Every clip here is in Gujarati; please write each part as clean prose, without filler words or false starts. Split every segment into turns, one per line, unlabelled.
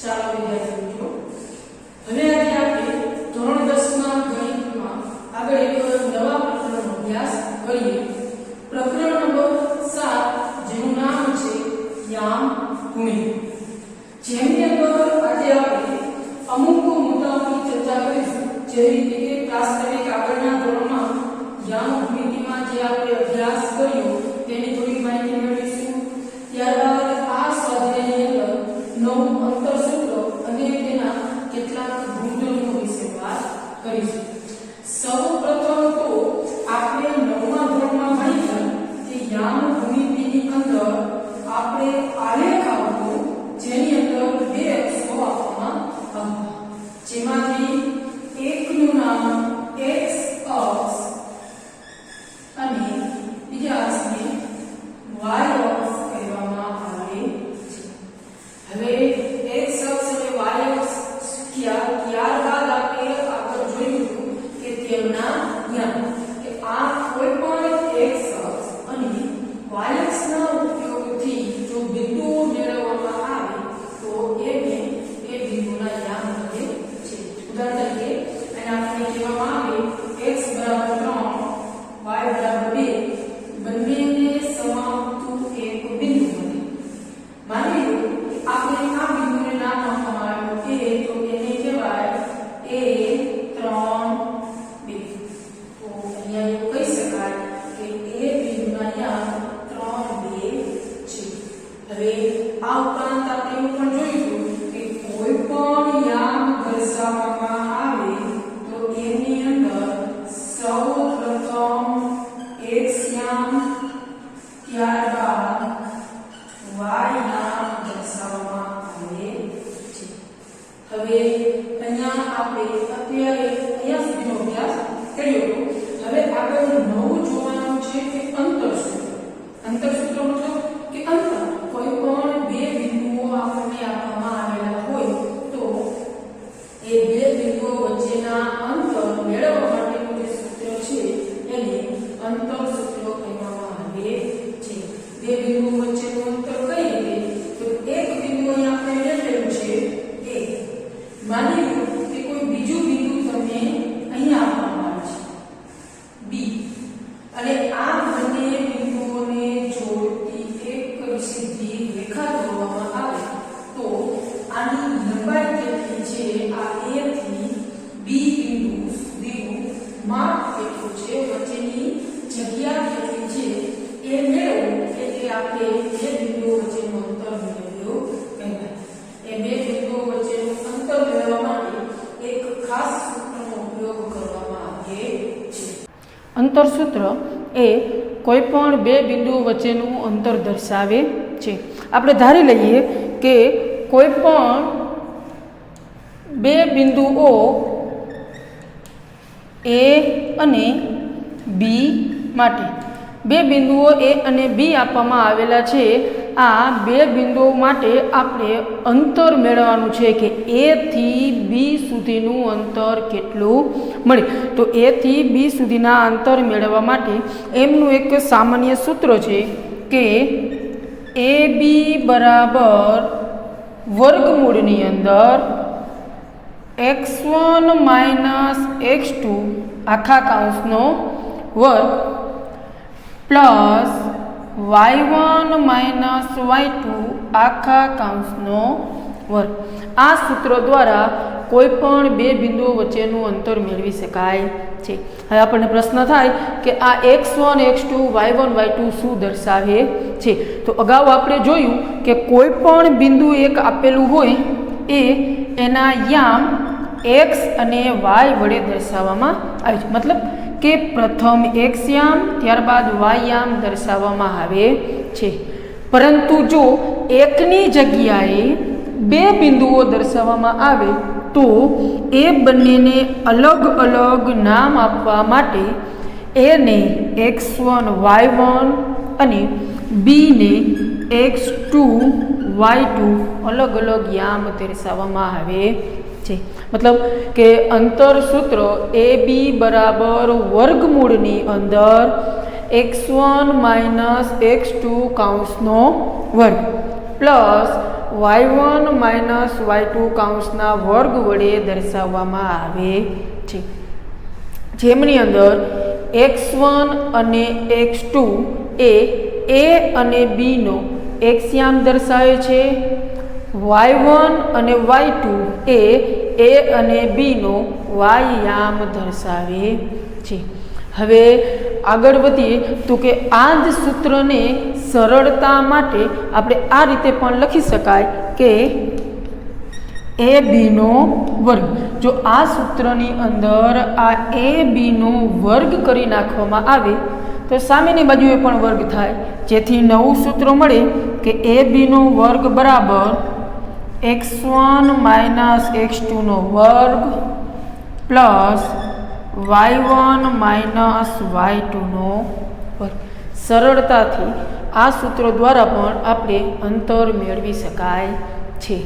ચાલો વિદ્યાર્થી મિત્રો, હવે આજે આપણે ધોરણ 10 ના ગણિતમાં આગળ એક નવા પ્રકરણનો અભ્યાસ કરીએ. પ્રકરણ નંબર 7 જેનું નામ છે યામ ભૂમિ. જેની અંદર આજે આપણે અમુક મુદ્દાઓની ચર્ચા કરીશું. જે રીતે કે ખાસ કરીને આગળના ધોરણમાં યામ ભૂમિતિમાં જે આપણે અભ્યાસ કર્યો તેની થોડી માહિતી મેળવીશું. ત્યારબાદ આ સ્વાધ્યાયની અંદર નવું અંતરસૂત્ર અને તેના કેટલાક ગુણધર્મો વિશે વાત કરીશું. સૌપ્રથમ તો આપણે નવમા ધોરણમાં ભણ્યા કે યામ ભૂમિતિની અંદર આપણે આલેખ આવતો જેની અંદર બે અક્ષો આપવામાં આવતા, જેમાંથી એકનું નામ x અક્ષ અને બીજા અક્ષને y અક્ષ કહેવામાં આવે છે. હવે x અક્ષ અને y અક્ષ ત્યારબાદ આપણે આગળ જોયું કે તેમના યામ કે આ કોઈ પણ x અક્ષ અને y અક્ષના ઉપયોગથી જો બિંદુઓ મેળવવામાં આવે તો એ બિંદુના યામ બને છે. ઉદાહરણ તરીકે એને આપણે કહેવામાં આવે x બરાબર 3 y બરાબર 2 બંનેને સમાવતું એક બિંદુ બને. માની લો કે આપણે આ બિંદુને નામ આપવામાં આવ્યું a, તો એને કહેવાય a3 b. તો અહીંયા એવું કહી શકાય કે એ બિંદુના યામ 3 2 છે. હવે આ ઉપરાંત આપણે એવું પણ જોયું કે કોઈ પણ યામ દર્શાવવામાં આવે તો એની અંદર સૌપ્રથમ x યામ ત્યારબાદ y યામ દર્શાવવામાં આવે છે. હવે અહીંયા આપણે અત્યારે અહીંયા સુધીનો અભ્યાસ કર્યો. હવે આગળ નવું જોવાનું છે કે અંતરસૂત્ર. અંતરસૂત્ર મતલબ કે અંતર કોઈ પણ બે બિંદુઓ આપણને આપવામાં આવેલા હોય તો એ બે બિંદુઓ વચ્ચેના અંતર મેળવવા માટેનું જે સૂત્ર છે એને અંતરસૂત્ર કહેવામાં આવે છે. બે બિંદુઓ વચ્ચેનું અંતર કઈ રીતે? તો એક બિંદુ અહીં આપણે મેળવેલું છે a. માની લો કે કોઈ બીજું બિંદુ તમને અહીં આપવામાં આવે છે b, અને આ બંને બિંદુઓને જોડતી એક સીધી રેખા દોરવામાં આવે તો આની લંબાઈ કેટલી છે? આ a થી b બિંદુ સુધીનું માપ કેટલું છે, વચ્ચેની જગ્યા કેટલી છે એ મેળવવું એટલે આપણે બે બિંદુઓ વચ્ચેનું અંતર મેળવ્યું કહેવાય. એ બે બિંદુઓ વચ્ચેનું અંતર મેળવવા માટે એક ખાસ સૂત્રનો ઉપયોગ કરવામાં આવે છે. અંતરસૂત્ર એ કોઈ પણ બે બિંદુઓ વચ્ચેનું અંતર દર્શાવે છે. આપણે ધારી લઈએ કે કોઈ પણ બે બિંદુઓ a અને b માટે બે બિંદુઓ a અને b આપવામાં આવેલા છે. આ બે બિંદુઓ માટે આપણે અંતર મેળવવાનું છે કે a થી b સુધીનું અંતર કેટલું મળે. તો a થી b સુધીના અંતર મેળવવા માટે એમનું એક સામાન્ય સૂત્ર છે કે ab બરાબર વર્ગમૂળની અંદર x1 x2 આખા કૌંસનો વર્ગ પ્લસ y1 y2 આખા કૌંસનો વર્ગ. આ સૂત્ર દ્વારા કોઈ પણ બે બિંદુઓ વચ્ચેનું અંતર મેળવી શકાય છે. હવે આપણને પ્રશ્ન થાય કે આ x1 x2 y1 y2 શું દર્શાવે છે? તો અગાઉ આપણે જોયું કે કોઈ પણ બિંદુ એક આપેલું હોય એ એના યામ x અને y વડે દર્શાવવામાં આવે છે. મતલબ કે પ્રથમ x યામ ત્યારબાદ y યામ દર્શાવવામાં આવે છે. પરંતુ જો એકની જગ્યાએ બે બિંદુઓ દર્શાવવામાં આવે તો એ બંનેને અલગ અલગ નામ આપવા માટે એને x1 y1 અને b ને x2 y2 અલગ અલગ યામ દર્શાવવામાં આવે છે. મતલબ કે અંતરસૂત્ર ab બરાબર વર્ગમૂળની અંદર x1 x2 કૌંસનો વર્ગ પ્લસ
y1 માઇનસ y2 કૌંસના વર્ગ વડે દર્શાવવામાં આવે છે, જેમની અંદર x1 અને x2 એ a અને b નો એક્સ્યામ દર્શાવે છે, y1 અને y2 એ a અને b નો વાયયામ દર્શાવે છે. હવે આગળ વધીએ તો કે આ જ સૂત્રને સરળતા માટે આપણે આ રીતે પણ લખી શકાય કે એ બીનો વર્ગ. જો આ સૂત્રની અંદર આ એ બીનો વર્ગ કરી નાખવામાં આવે તો સામેની બાજુએ પણ વર્ગ થાય, જેથી નવું સૂત્ર મળે કે એ બીનો વર્ગ બરાબર x1 માઇનસ x2 નો વર્ગ પ્લસ y1 માઇનસ y2 નો વર્ગ. સરળતાથી આ સૂત્ર દ્વારા પણ આપણે અંતર મેળવી શકાય છે.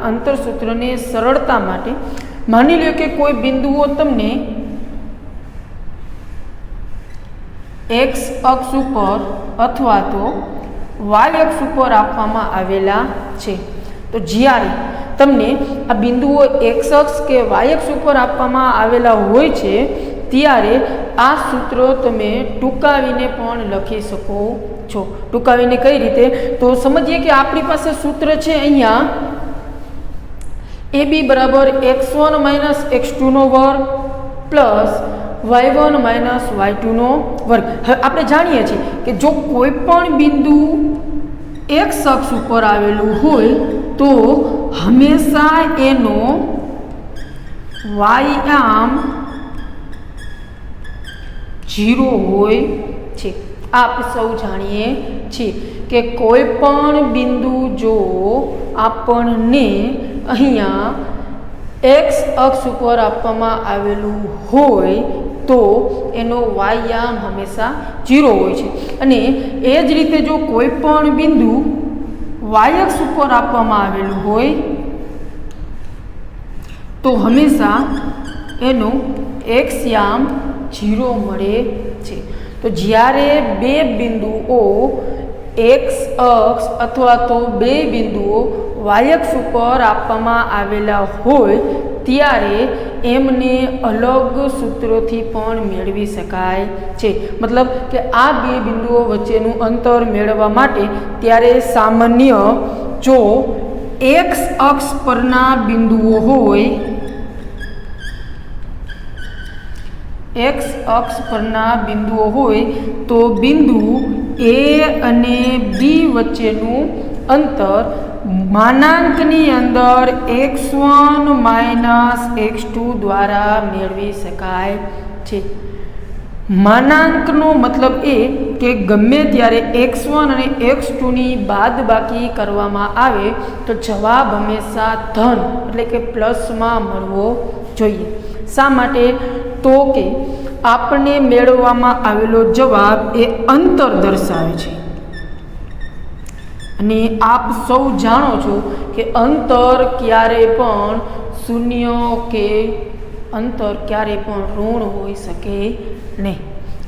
અંતર સૂત્રને સરળતા માટે માની લો કે કોઈ બિંદુઓ તમને x અક્ષ ઉપર અથવા તો y અક્ષ ઉપર આપવામાં આવેલા છે, તો જ્યારે તમને આ બિંદુઓ x અક્ષ કે y અક્ષ ઉપર આપવામાં આવેલા હોય છે ત્યારે આ સૂત્ર તમે ટૂંકાવીને પણ લખી શકો છો. ટૂંકાવીને કઈ રીતે? તો સમજીએ કે આપણી પાસે સૂત્ર છે અહીંયા AB બરાબર x1 માઇનસ x2 નો વર્ગ પ્લસ y1 માઇનસ y2 નો વર્ગ. હવે આપણે જાણીએ છીએ કે જો કોઈ પણ બિંદુ x અક્ષ ઉપર આવેલું હોય તો હંમેશા એનો વાયયામ 0 હોય છે. આપણે સૌ જાણીએ છીએ કે કોઈ પણ બિંદુ જો આપણને અહીંયા x અક્ષ ઉપર આપવામાં આવેલું હોય તો એનો વાયયામ હંમેશા 0 હોય છે, અને એ જ રીતે જો કોઈ પણ બિંદુ y અક્ષ ઉપર આપવામાં આવેલું હોય તો હંમેશા એનો x યામ 0 મળે છે. તો જ્યારે બે બિંદુઓ x અક્ષ અથવા તો બે બિંદુઓ y અક્ષ ઉપર આપવામાં આવેલા હોય ત્યારે એમને અલગ સૂત્રોથી પણ મેળવી શકાય છે. મતલબ કે આ બે બિંદુઓ વચ્ચેનું અંતર મેળવવા માટે ત્યારે સામાન્ય જો x અક્ષ પરના બિંદુઓ હોય, x અક્ષ પરના બિંદુઓ હોય તો બિંદુ A અને B વચ્ચેનું અંતર માનાંકની અંદર x1 માઇનસ x2 દ્વારા મેળવી શકાય છે. માનાંકનો મતલબ એ કે ગમે ત્યારે x1 અને x2 ની બાદબાકી કરવામાં આવે તો જવાબ હંમેશા ધન એટલે કે પ્લસમાં મળવો જોઈએ. શા માટે? તો કે આપણને મેળવવામાં આવેલો જવાબ એ અંતર દર્શાવે છે, અને આપ સૌ જાણો છો કે અંતર ક્યારે પણ શૂન્ય કે અંતર ક્યારે પણ ઋણ હોઈ શકે નહીં.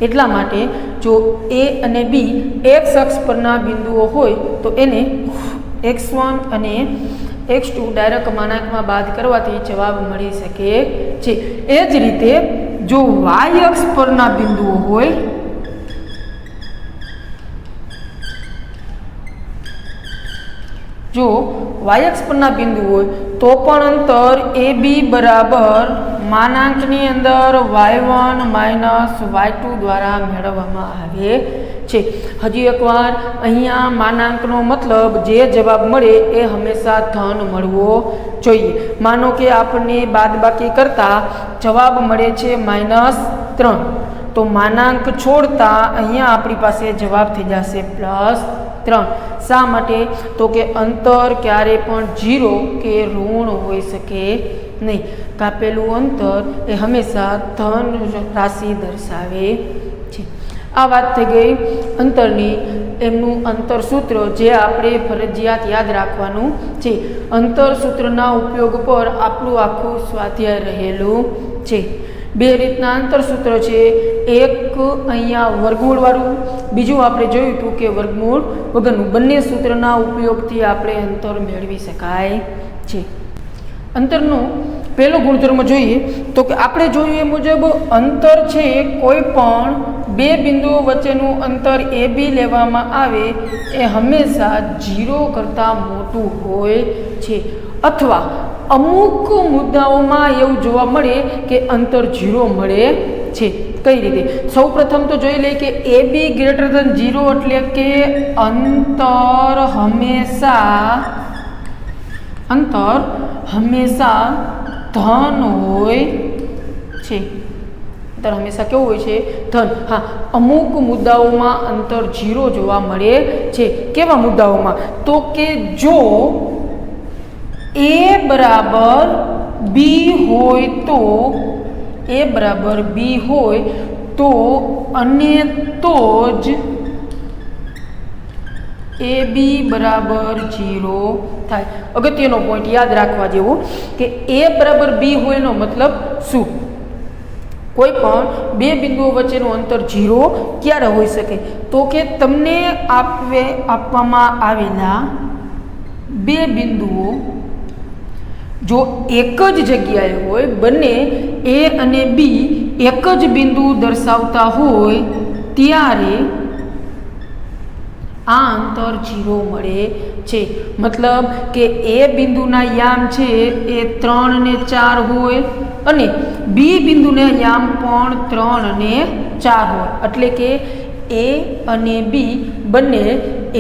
એટલા માટે જો A અને B x અક્ષ પરના બિંદુઓ હોય તો એને x1 અને x2 ડાયરેક્ટ માનાંકમાં બાદ કરવાથી જવાબ મળી શકે છે. એ જ રીતે જો y અક્ષ પરના બિંદુઓ હોય તો પણ અંતર AB બરાબર માનાંકની અંદર y1 માઇનસ y2 દ્વારા મેળવવામાં આવે છે. હજી એકવાર અહીંયા માનાંકનો મતલબ જે જવાબ મળે એ હંમેશા ધન મળવો જોઈએ. માનો કે આપણને બાદબાકી કરતા જવાબ મળે છે -3, તો માનાંક છોડતા અહીંયા આપણી પાસે જવાબ થઈ જશે +3. શા માટે? તો કે અંતર ક્યારે પણ 0 કે ઋણ હોઈ શકે નહીં. કાપેલું અંતર એ હંમેશા ધન રાશિ દર્શાવે છે. આ વાત થઈ ગઈ અંતરની. એમનું અંતર સૂત્ર જે આપણે ફરજિયાત યાદ રાખવાનું છે. અંતર સૂત્રના ઉપયોગ પર આપણું આખું સ્વાધ્યાય રહેલું છે. બે રીતના આંતરસૂત્ર છે, એક અહીંયા વર્ગમૂળવાળું, બીજું આપણે જોયું હતું કે વર્ગમૂળ વગરનું. બંને સૂત્રના ઉપયોગથી આપણે અંતર મેળવી શકાય છે. અંતરનો પહેલો ગુણધર્મ જોઈએ તો કે આપણે જોયું એ મુજબ અંતર છે કોઈ પણ બે બિંદુઓ વચ્ચેનું અંતર AB લેવામાં આવે એ હંમેશા 0 કરતાં મોટું હોય છે, અથવા અમુક મુદ્દાઓમાં એવું જોવા મળે કે અંતર 0 મળે છે. કઈ રીતે? સૌ પ્રથમ તો જોઈ લઈએ કે AB ગ્રેટર ધેન 0 એટલે કે અંતર હંમેશા ધન હોય છે. અંતર હંમેશા કેવું હોય છે? ધન. હા, અમુક મુદ્દાઓમાં અંતર 0 જોવા મળે છે. કેવા મુદ્દાઓમાં? તો કે જો A બરાબર B હોય તો અને તો જ AB બરાબર 0 થાય. અગત્યનો પોઈન્ટ યાદ રાખવા જેવું કે A બરાબર B હોય નો મતલબ શું? કોઈ પણ બે બિંદુઓ વચ્ચેનું અંતર 0 ક્યારે હોઈ શકે? તો કે તમને આપવામાં આવેલા બે બિંદુઓ જો એક જ જગ્યાએ હોય, બંને A અને B એક જ બિંદુ દર્શાવતા હોય ત્યારે આ અંતર 0 મળે છે. મતલબ કે A બિંદુના યામ છે એ 3 અને 4 હોય અને B બિંદુના યામ પણ 3 અને 4 હોય. એટલે કે A અને B બંને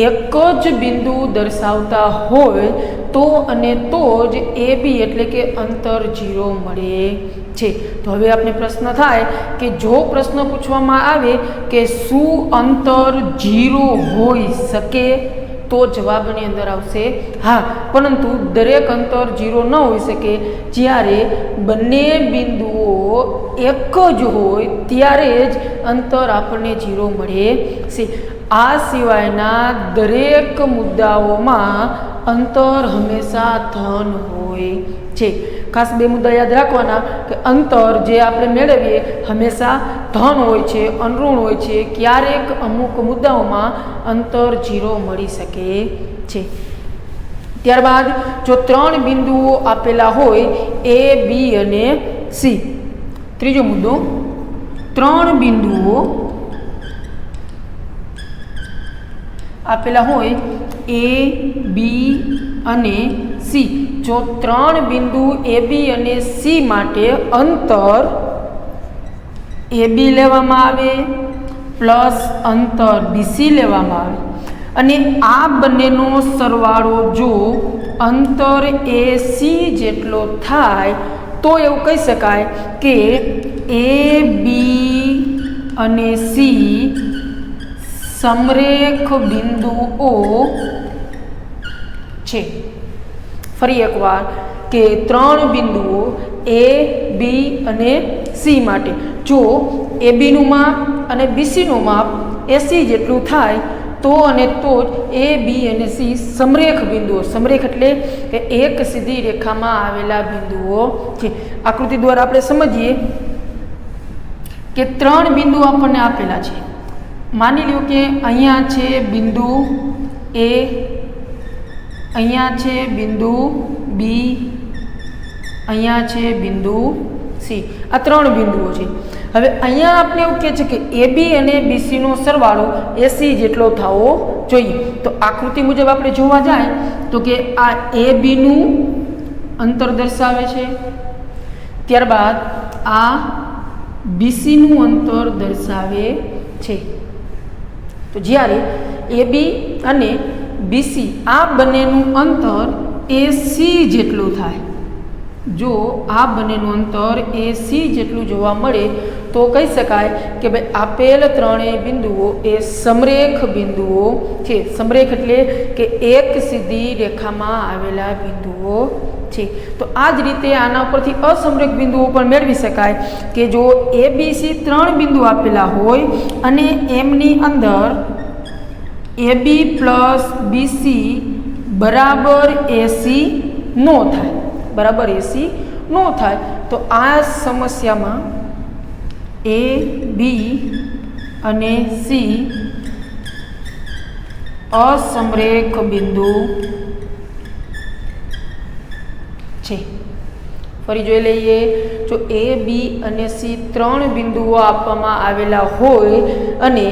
એક જ બિંદુ દર્શાવતા હોય તો અને તો જ AB એટલે કે અંતર 0 મળે છે. તો હવે આપણે પ્રશ્ન થાય કે જો પ્રશ્ન પૂછવામાં આવે કે શું અંતર 0 હોઈ શકે, તો જવાબની અંદર આવશે હા. પરંતુ દરેક અંતર 0 ન હોઈ શકે. જ્યારે બંને બિંદુઓ એક જ હોય ત્યારે જ અંતર આપણને 0 મળે છે. આ સિવાયના દરેક મુદ્દાઓમાં અંતર હંમેશા ધન હોય છે. ખાસ બે મુદ્દા યાદ રાખવાના કે અંતર જે આપણે મેળવીએ હંમેશા ધન હોય છે, અનઋણ હોય છે. ક્યારેક અમુક મુદ્દાઓમાં અંતર 0 મળી શકે છે. ત્યારબાદ જો 3 બિંદુઓ આપેલા હોય A, B અને C. ત્રીજો મુદ્દો, 3 બિંદુઓ આપેલા હોય A, B અને C. જો 3 બિંદુ AB અને C માટે અંતર AB લેવામાં આવે પ્લસ અંતર BC લેવામાં આવે અને આ બંનેનો સરવાળો જો અંતર AC જેટલો થાય તો એવું કહી શકાય કે AB અને C સમરેખ બિંદુઓ છે. ફરી એકવાર કે 3 બિંદુઓ A, B અને C માટે જો AB નું માપ અને BC નું માપ AC જેટલું થાય તો અને તો જ A, B અને C સમરેખ બિંદુઓ. સમરેખ એટલે કે એક સીધી રેખામાં આવેલા બિંદુઓ છે. આકૃતિ દ્વારા આપણે સમજીએ કે 3 બિંદુ આપણને આપેલા છે. માની લો કે અહીંયા છે બિંદુ A, અહીંયા છે બિંદુ B, અહીંયા છે બિંદુ C. આ 3 બિંદુઓ છે. હવે અહીંયા આપણે એવું કહે છે કે AB અને BC નો સરવાળો AC જેટલો થવો જોઈએ. તો આકૃતિ મુજબ આપણે જોવા જાય તો કે આ AB નું અંતર દર્શાવે છે, ત્યારબાદ આ BC નું અંતર દર્શાવે છે. તો જ્યારે AB અને BC આ બંનેનું અંતર AC જેટલું થાય, જો આ બંનેનું અંતર AC જેટલું જોવા મળે તો કહી શકાય કે ભાઈ આપેલ ત્રણેય બિંદુઓ એ સમરેખ બિંદુઓ છે. સમરેખ એટલે કે એક સીધી રેખામાં આવેલા બિંદુઓ છે. તો આ જ રીતે આના ઉપરથી અસમરેખ બિંદુઓ પણ મેળવી શકાય કે જો ABC 3 બિંદુ આપેલા હોય અને એમની અંદર AB પ્લસ BC બરાબર AC નો થાય, તો આ સમસ્યામાં એ બી અને સી અસમરેખ બિંદુ છે. ફરી જોઈ લઈએ. જો એ બી અને સી 3 બિંદુઓ આપવામાં આવેલા હોય અને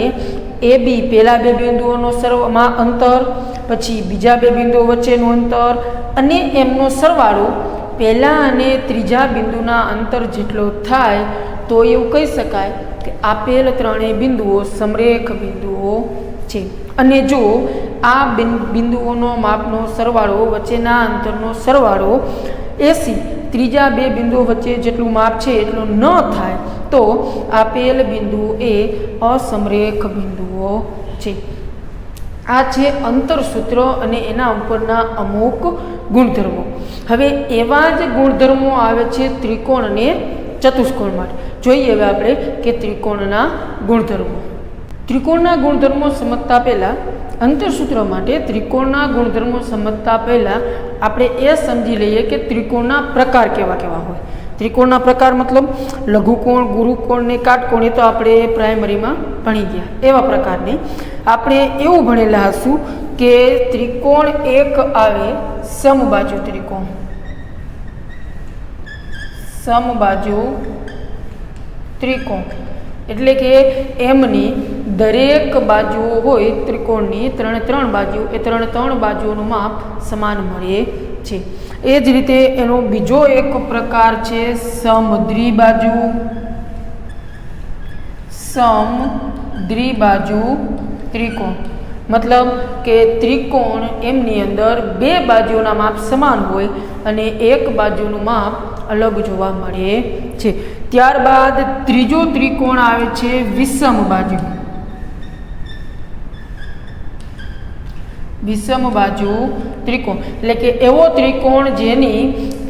એ બી પહેલા 2 બિંદુઓનો સરવાળામાં અંતર, પછી બીજા 2 બિંદુઓ વચ્ચેનું અંતર અને એમનો સરવાળો પહેલા અને ત્રીજા બિંદુના અંતર જેટલો થાય તો એવું કહી શકાય કે આપેલ 3 બિંદુઓ સમરેખ બિંદુઓ છે. અને જો આ બિંદુઓનો માપનો સરવાળો વચ્ચેના અંતરનો સરવાળો 80 ત્રીજા 2 બિંદુઓ વચ્ચે જેટલું માપ છે એટલું ન થાય તો આપેલ બિંદુ એ અસમરેખ બિંદુઓ છે. આ છે અંતર સૂત્ર અને એના ઉપરના અમુક ગુણધર્મો. હવે એવા જ ગુણધર્મો આવે છે ત્રિકોણ અને ચતુષ્કોણ માટે. જોઈએ હવે આપણે કે ત્રિકોણના ગુણધર્મો. ત્રિકોણના ગુણધર્મો સમજતા પહેલાં અંતરસૂત્ર માટે ત્રિકોણના ગુણધર્મો સમજતા પહેલાં આપણે એ સમજી લઈએ કે ત્રિકોણના પ્રકાર કેવા કેવા હોય. ત્રિકોણના પ્રકાર મતલબ લઘુકોણ, ગુરુકોણ ને કાટકોણ. એ તો આપણે પ્રાઇમરીમાં ભણી ગયા. એવા પ્રકારની આપણે એવું ભણેલા હશું કે ત્રિકોણ એક આવે સમબાજુ ત્રિકોણ. સમબાજુ ત્રિકોણ એટલે કે એમની દરેક બાજુઓ હોય ત્રિકોણની 3 બાજુ, એ 3 બાજુઓનું માપ સમાન મળે છે. એ જ રીતે એનો બીજો એક પ્રકાર છે સમદ્વિબાજુ. સમદ્વિબાજુ ત્રિકોણ મતલબ કે ત્રિકોણ એમની અંદર 2 બાજુઓના માપ સમાન હોય અને એક બાજુનું માપ અલગ જોવા મળે છે. ત્યારબાદ ત્રીજો ત્રિકોણ આવે છે વિષમબાજુ. વિષમબાજુ ત્રિકોણ એટલે કે એવો ત્રિકોણ જેની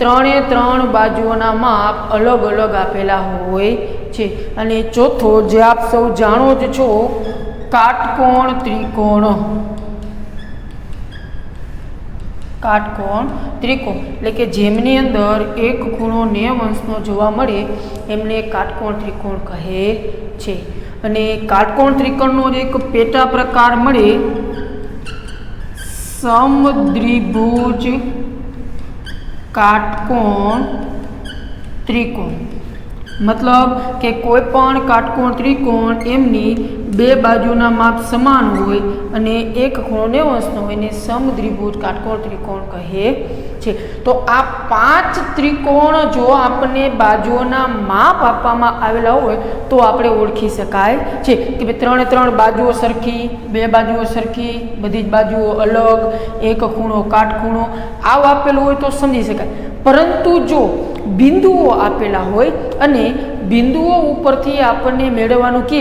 3 બાજુઓના માપ અલગ અલગ આપેલા હોય છે. અને ચોથો જે આપ સૌ જાણો જ છો કાટકોણ ત્રિકોણ. કાટકોણ ત્રિકોણ એટલે કે જેમની અંદર એક ખૂણો 90 અંશનો જોવા મળે એમને કાટકોણ ત્રિકોણ કહે છે. અને કાટકોણ ત્રિકોણનો એક પેટા પ્રકાર મળે સમદ્વિભુજ કાટકોણ ત્રિકોણ. મતલબ કે કોઈ પણ કાટકોણ ત્રિકોણ એમની 2 બાજુના માપ સમાન હોય અને એક ખૂણો 90 અંશનો હોય એને સમદ્વિભુજ કાટકોણ ત્રિકોણ કહે છે. તો આ 5 ત્રિકોણ જો આપણને બાજુઓના માપ આપવામાં આવેલા હોય તો આપણે ઓળખી શકાય છે કે ભાઈ 3 બાજુઓ સરખી, 2 બાજુઓ સરખી, બધી જ બાજુઓ અલગ, એક ખૂણો કાટખૂણો આવું આપેલું હોય તો સમજી શકાય. પરંતુ જો બિંદુઓ આપેલા હોય અને બિંદુઓ ઉપરથી આપણને મેળવવાનું કે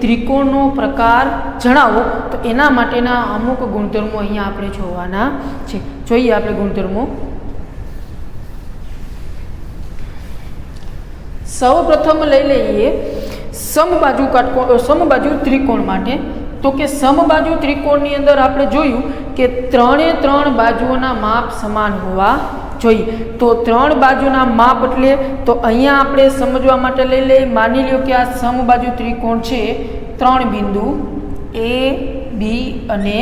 ત્રિકોણનો પ્રકાર જણાવો તો એના માટેના અમુક ગુણધર્મો અહીંયા આપણે જોવાના છે. જોઈએ આપણે ગુણધર્મો. સૌ પ્રથમ લઈ લઈએ સમબાજુ ત્રિકોણ માટે. તો કે સમબાજુ ત્રિકોણની અંદર આપણે જોયું કે 3 બાજુઓના માપ સમાન હોવા જોઈએ. તો 3 બાજુના માપ એટલે તો અહીંયા આપણે સમજવા માટે લઈ લઈએ. માની લ્યો કે આ સમબાજુ ત્રિકોણ છે 3 બિંદુ એ, બી અને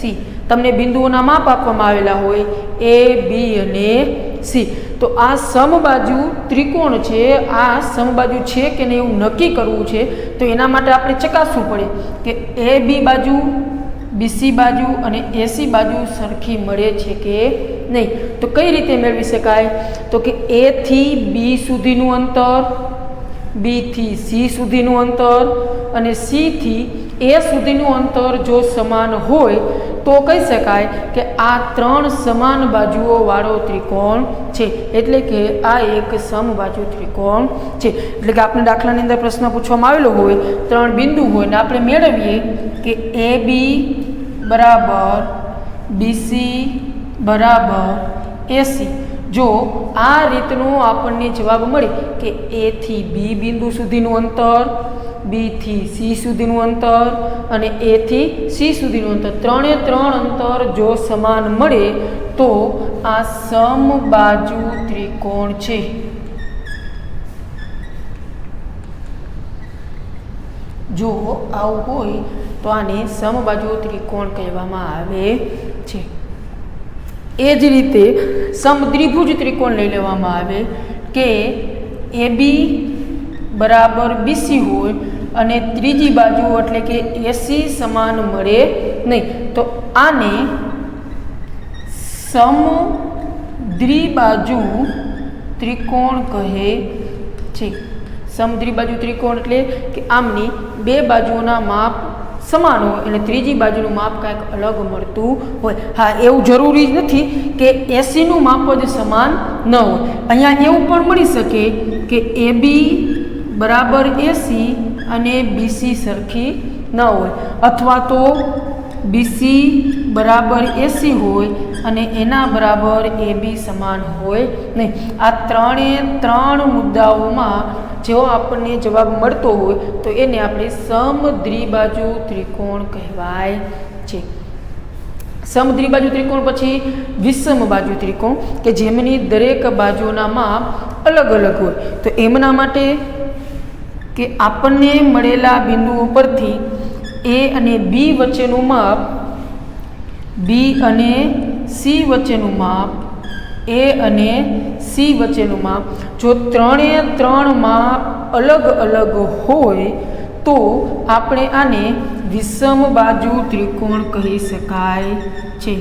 સી. તમને બિંદુઓના માપ આપવામાં આવેલા હોય એ, બી અને સી. તો આ સમબાજુ ત્રિકોણ છે, આ સમબાજુ છે કે નહીં એવું નક્કી કરવું છે તો એના માટે આપણે ચકાસવું પડે કે એ બી બાજુ, બીસી બાજુ અને એસી બાજુ સરખી મળે છે કે નહીં. તો કઈ રીતે મેળવી શકાય? તો કે એ થી બી સુધીનું અંતર, બી થી સી સુધીનું અંતર અને સી થી એ સુધીનું અંતર જો સમાન હોય તો કહી શકાય કે આ 3 સમાન બાજુઓ વાળો ત્રિકોણ છે. એટલે કે આ એક સમબાજુ ત્રિકોણ છે. એટલે કે આપણે દાખલાની અંદર પ્રશ્ન પૂછવામાં આવેલો હોય, 3 બિંદુ હોય ને આપણે મેળવીએ કે એ બી બરાબર બીસી બરાબર એસી. જો આ રીતનો આપણને જવાબ મળે કે એ થી બી બિંદુ સુધીનું અંતર, બી થી સી સુધીનું અંતર અને એ થી સી સુધીનું અંતર, 3 અંતર જો સમાન મળે તો આ સમબાજુ ત્રિકોણ છે. જો આવું હોય તો આને સમબાજુ ત્રિકોણ કહેવામાં આવે છે. એ જ રીતે સમદ્વિભુજ ત્રિકોણ લઈ લેવામાં આવે કે AB બરાબર BC હોય અને ત્રીજી બાજુ એટલે કે AC સમાન મળે નહીં, તો આને સમદ્વિબાજુ ત્રિકોણ કહે છે. સમદ્વિબાજુ ત્રિકોણ એટલે કે આમની બે બાજુઓના માપ સમાન હોય અને ત્રીજી બાજુનું માપ કાંઈક અલગ મળતું હોય. હા, એવું જરૂરી નથી કે એસીનું માપ જ સમાન ન હોય. અહીંયા એવું પણ મળી શકે કે AB બરાબર AC અને BC સરખી ન હોય, અથવા તો BC બરાબર AC હોય અને એના બરાબર AB સમાન હોય નહીં. આ ત્રણ મુદ્દાઓમાં જેવો આપણને જવાબ મળતો હોય તો એને આપણે સમદ્વિબાજુ ત્રિકોણ કહેવાય છે. સમદ્વિબાજુ ત્રિકોણ પછી વિષમબાજુ ત્રિકોણ કે જેમની દરેક બાજુના માપ અલગ અલગ હોય. તો એમના માટે કે આપણને મળેલા બિંદુઓ પરથી A અને B વચ્ચેનું માપ, B અને C વચ્ચેનું માપ, A અને C વચ્ચેનું માપ, જો ત્રણ માપ અલગ અલગ હોય તો આપણે આને વિષમબાજુ ત્રિકોણ કહી શકાય છે.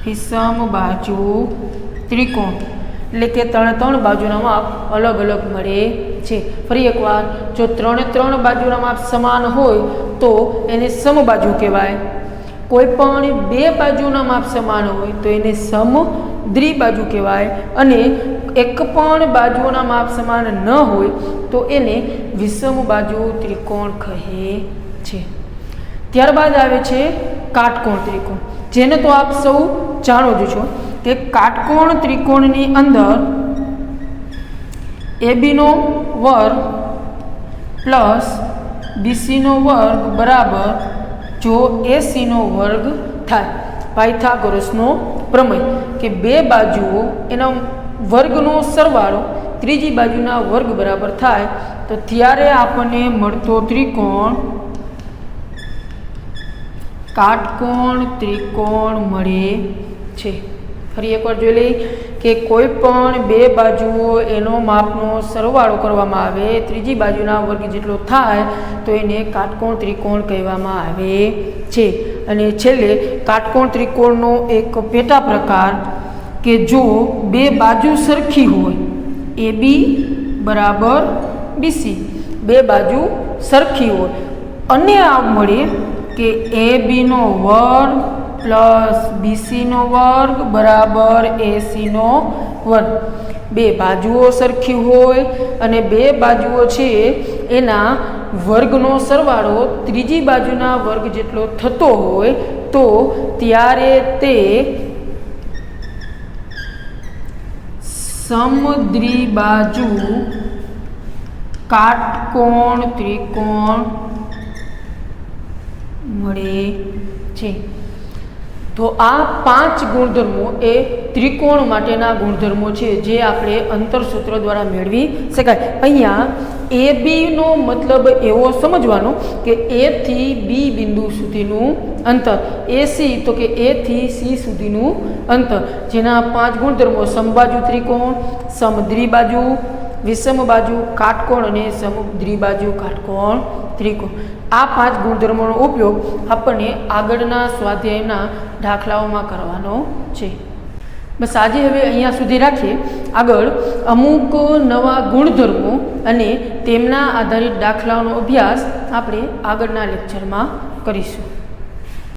વિષમબાજુ ત્રિકોણ એટલે કે ત્રણ બાજુના માપ અલગ અલગ મળે છે. ફરી એકવાર, જો ત્રણ બાજુના માપ સમાન હોય તો એને સમબાજુ કહેવાય. કોઈ પણ બે બાજુના માપ સમાન હોય તો એને સમદ્વિબાજુ કહેવાય, અને એક પણ બાજુના માપ સમાન ન હોય તો એને વિષમબાજુ ત્રિકોણ કહે છે. ત્યારબાદ આવે છે કાટકોણ ત્રિકોણ, જેને તો આપ સૌ જાણો જ છો કે કાટકોણ ત્રિકોણની અંદર AB નો વર્ગ પ્લસ BC નો વર્ગ બરાબર જો AC નો વર્ગ થાય. પાયથાગોરસનો પ્રમેય કે બે બાજુઓ એના વર્ગનો સરવાળો ત્રીજી બાજુના વર્ગ બરાબર થાય તો ત્યારે આપણને મળતો ત્રિકોણ કાટકોણ ત્રિકોણ મળે છે. ફરી એકવાર જોઈ લઈએ કે કોઈ પણ બે બાજુઓ એનો માપનો સરવાળો કરવામાં આવે, ત્રીજી બાજુના વર્ગ જેટલો થાય તો એને કાટકોણ ત્રિકોણ કહેવામાં આવે છે. અને છેલ્લે કાટકોણ ત્રિકોણનો એક પેટા પ્રકાર કે જો બે બાજુ સરખી હોય, AB બરાબર BC, બે બાજુ સરખી હોય અને આ મળે કે AB નો વર્ગ પ્લસ BC નો વર્ગ બરાબર AC નો વર્ગ. બે બાજુઓ સરખી હોય અને બે બાજુઓ છે એના વર્ગનો સરવાળો ત્રીજી બાજુના વર્ગ જેટલો થતો હોય તો ત્યારે તે સમદ્વિબાજુ કાટકોણ ત્રિકોણ મળે છે. તો આ 5 ગુણધર્મો એ ત્રિકોણ માટેના ગુણધર્મો છે જે આપણે અંતરસૂત્ર દ્વારા મેળવી શકાય. અહીંયા AB નો મતલબ એવો સમજવાનો કે A થી B બિંદુ સુધીનું અંતર, AC તો કે A થી C સુધીનું અંતર, જેના 5 ગુણધર્મો સમબાજુ ત્રિકોણ, સમદ્વિબાજુ, વિષમબાજુ કાટકોણ અને સમદ્વિબાજુ કાટકોણ ત્રિકોણ. આ 5 ગુણધર્મોનો ઉપયોગ આપણને આગળના સ્વાધ્યાયના દાખલાઓમાં કરવાનો છે. બસ આજે હવે અહીંયા સુધી રાખીએ. આગળ અમુક નવા ગુણધર્મો અને તેમના આધારિત દાખલાઓનો અભ્યાસ આપણે આગળના લેક્ચરમાં કરીશું.